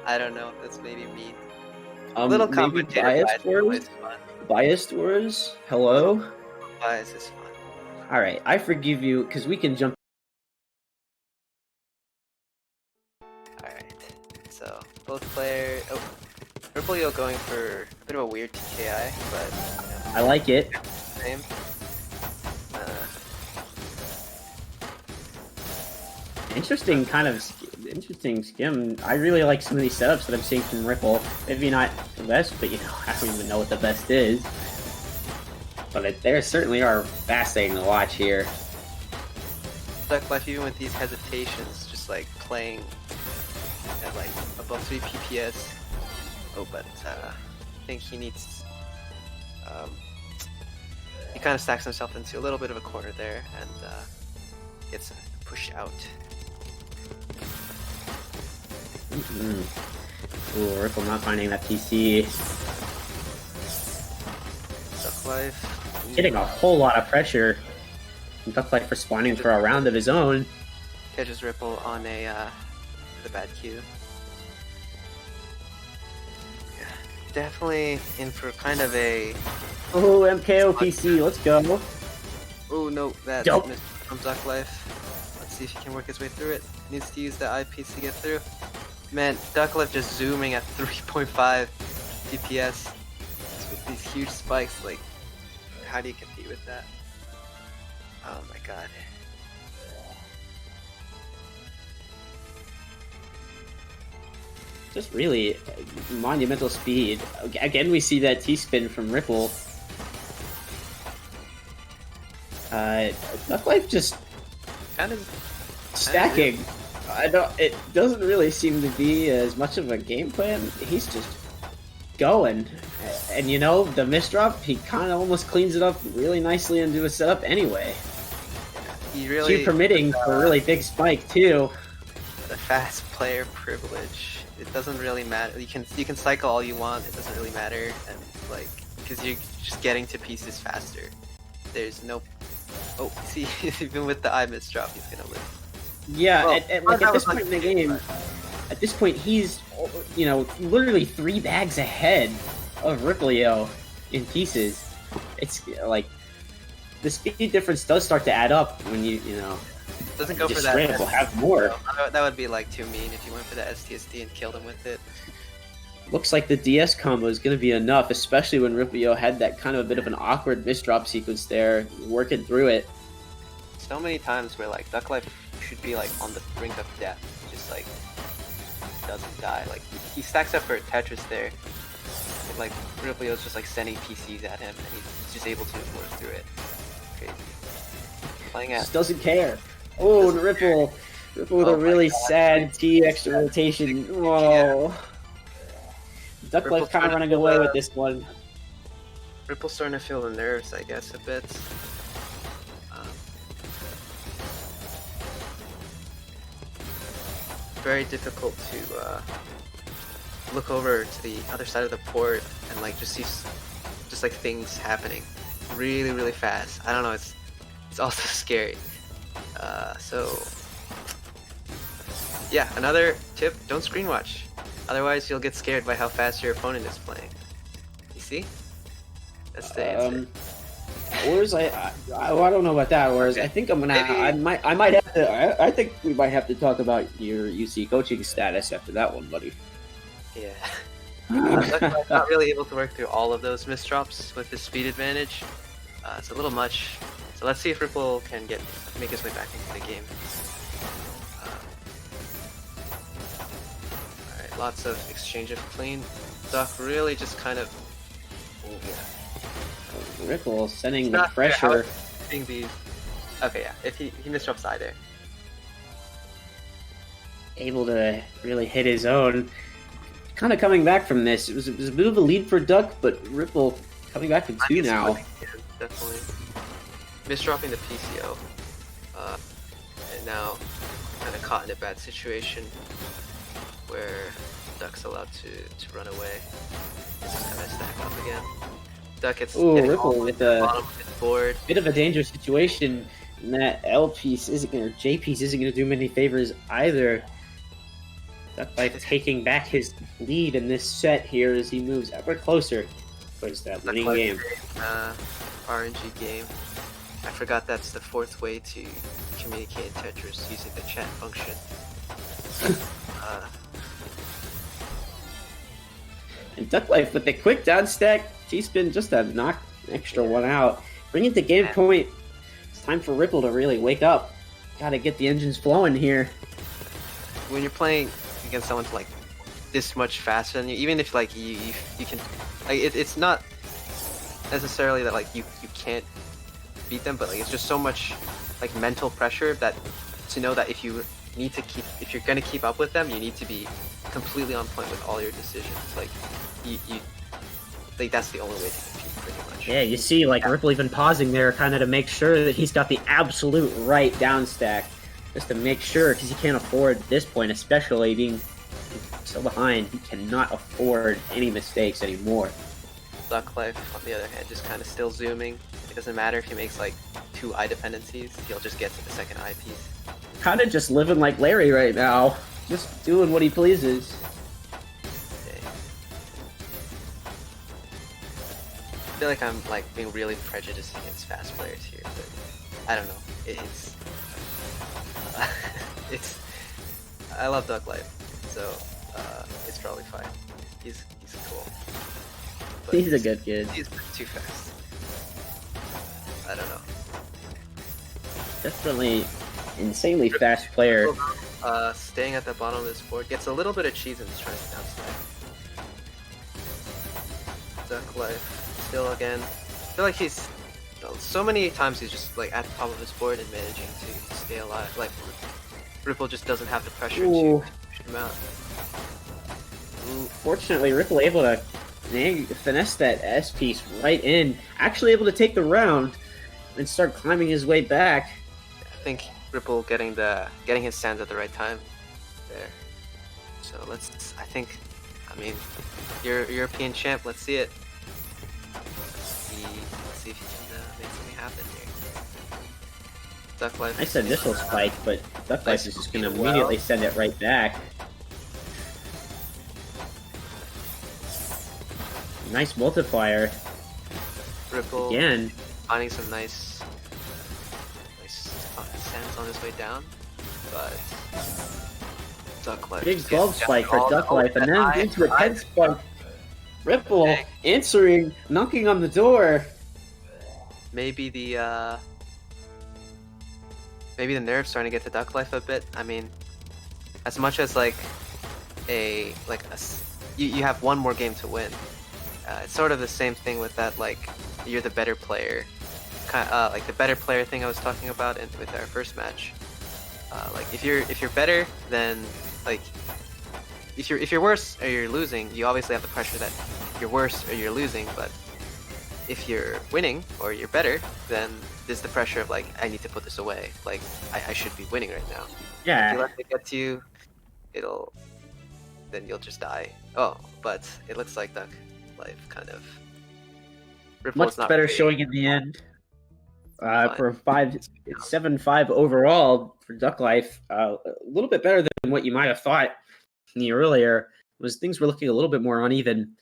I don't know. That's maybe me. Little Maybe commentator bias is always fun. Biased words? Hello? Bias is fun. Alright, I forgive you, because we can jump. Alright, so both players. Oh, Rippleyo going for a bit of a weird TKI, but you know, I like it. same. Interesting interesting skim. I really like some of these setups that I'm seeing from Ripple. Maybe not the best, but you know, I don't even know what the best is. But there certainly are fascinating to watch here. Ducklife, even with these hesitations, just like playing at like above 3 PPS. Oh, but I think he needs. He kind of stacks himself into a little bit of a corner there and gets pushed out. Ooh, Ripple not finding that PC. Ducklife Getting a whole lot of pressure. Ducklife responding for a round of his own. catches Ripple on a the bad cue. Yeah, definitely in for kind of a. Oh, MKO PC, let's go. Oh no, that's missed from Ducklife. Let's see if he can work his way through it. Needs to use the eyepiece to get through. Man, Ducklife just zooming at 3.5 DPS with these huge spikes. Like, how do you compete with that? Oh my god. Just really monumental speed. Again, we see that T-spin from Ripple. Ducklife just Kind of stacking. It doesn't really seem to be as much of a game plan. He's just going. And you know, the misdrop, he kind of almost cleans it up really nicely into a setup anyway. He really permitting for a really big spike too. The fast player privilege. It doesn't really matter. You can cycle all you want. It doesn't really matter, and like because you're just getting to pieces faster. There's no. Oh, see, even with the eye misdrop, he's gonna live. Yeah, well, at this point in the game, at this point he's, you know, literally 3 bags ahead of Rippleyo in pieces. It's like the speed difference does start to add up when you know. Doesn't go for that. Straight up will have more. That would be like too mean if you went for the STSD and killed him with it. Looks like the DS combo is going to be enough, especially when Rippleyo had that kind of a bit of an awkward misdrop sequence there, working through it. So many times where like Ducklife should be like on the brink of death, just like doesn't die. Like he stacks up for a Tetris there. And, like Rippleyo's just like sending PCs at him, and he's just able to work through it. Crazy. Playing at. Just doesn't care. Oh, and Ripple with a really sad T extra rotation. Whoa. Ducklife kind of running away with this one. Ripple's starting to feel the nerves, I guess, a bit. Very difficult to look over to the other side of the port and like just see just like things happening really, really fast. I don't know. It's also scary. So yeah, another tip: don't screen watch. Otherwise, you'll get scared by how fast your opponent is playing. You see? That's the answer. Whereas I don't know about that. Whereas I think I might have to. I think we might have to talk about your UC coaching status after that one, buddy. Yeah. Not really able to work through all of those misdrops with his speed advantage. It's a little much. So let's see if Ripple can make his way back into the game. Alright, lots of exchange of clean. Duck really just kind of. Oh, yeah. Ripple sending the pressure. These. Okay, yeah. If he misdrops either. Able to really hit his own. Kind of coming back from this. It was a bit of a lead for Duck, but Ripple coming back to 2 now. Yeah, definitely. Misdropping the PCO. And now kind of caught in a bad situation where Duck's allowed to run away. Just kind of stack up again. Duck gets Ripple with a board. Bit of a dangerous situation. And that L piece isn't gonna, J piece isn't gonna do him any favors either. Ducklife taking back his lead in this set here as he moves ever closer towards that winning game. RNG game. I forgot that's the fourth way to communicate in Tetris using the chat function. And Ducklife with the quick down stack, T-spin just to knock an extra one out. Bring it to game point. It's time for Ripple to really wake up. Gotta get the engines flowing here. When you're playing against someone like this much faster than you, even if like you can, like it's not necessarily that like you can't beat them, but like it's just so much like mental pressure that to know that if you're gonna keep up with them, you need to be completely on point with all your decisions. Like you like that's the only way to compete pretty much. Yeah, you see like Ripple even pausing there kind of to make sure that he's got the absolute right down stack, just to make sure, because he can't afford at this point, especially being so behind, he cannot afford any mistakes anymore. Ducklife, on the other hand, just kind of still zooming. It doesn't matter if he makes like 2 eye dependencies, he'll just get to the second eye piece. Kind of just living like Larry right now, just doing what he pleases. Okay. I feel like I'm like being really prejudiced against fast players here, but I don't know. It's I love Ducklife, so it's probably fine. He's cool. But He's a good kid. He's too fast. I don't know. Definitely insanely fast player. Staying at the bottom of this board gets a little bit of cheese in this trying to downside. Ducklife still again. I feel like he's so many times he's just like at the top of his board and managing to stay alive. Like Ripple just doesn't have the pressure to push him out. Ooh. Fortunately, Ripple able to finesse that S piece right in. Actually able to take the round and start climbing his way back. I think Ripple getting his sands at the right time there. So I mean, you're European champ. Let's see it. Let's see if he can make something happen here. Ducklife. Nice initial spike, but Ducklife is just going to immediately send it right back. Nice multiplier. Ripple again finding some nice sands on his way down, but Ducklife. Big 12 spike for Ducklife, and then into a 10 spike. Ripple answering, knocking on the door. Maybe the nerves starting to get to Ducklife a bit. I mean, as much as you have one more game to win. It's sort of the same thing with that, like, you're the better player, like the better player thing I was talking about with our first match. Like if you're better, then like if you're worse or you're losing, you obviously have the pressure that you're worse or you're losing. But if you're winning or you're better, then there's the pressure of like, I need to put this away. Like I should be winning right now. Yeah. If you let it get to you, then you'll just die. Oh, but it looks like Ducklife kind of much better really showing in the end. For 7-5 overall for Ducklife, a little bit better than what you might have thought earlier. Was things were looking a little bit more uneven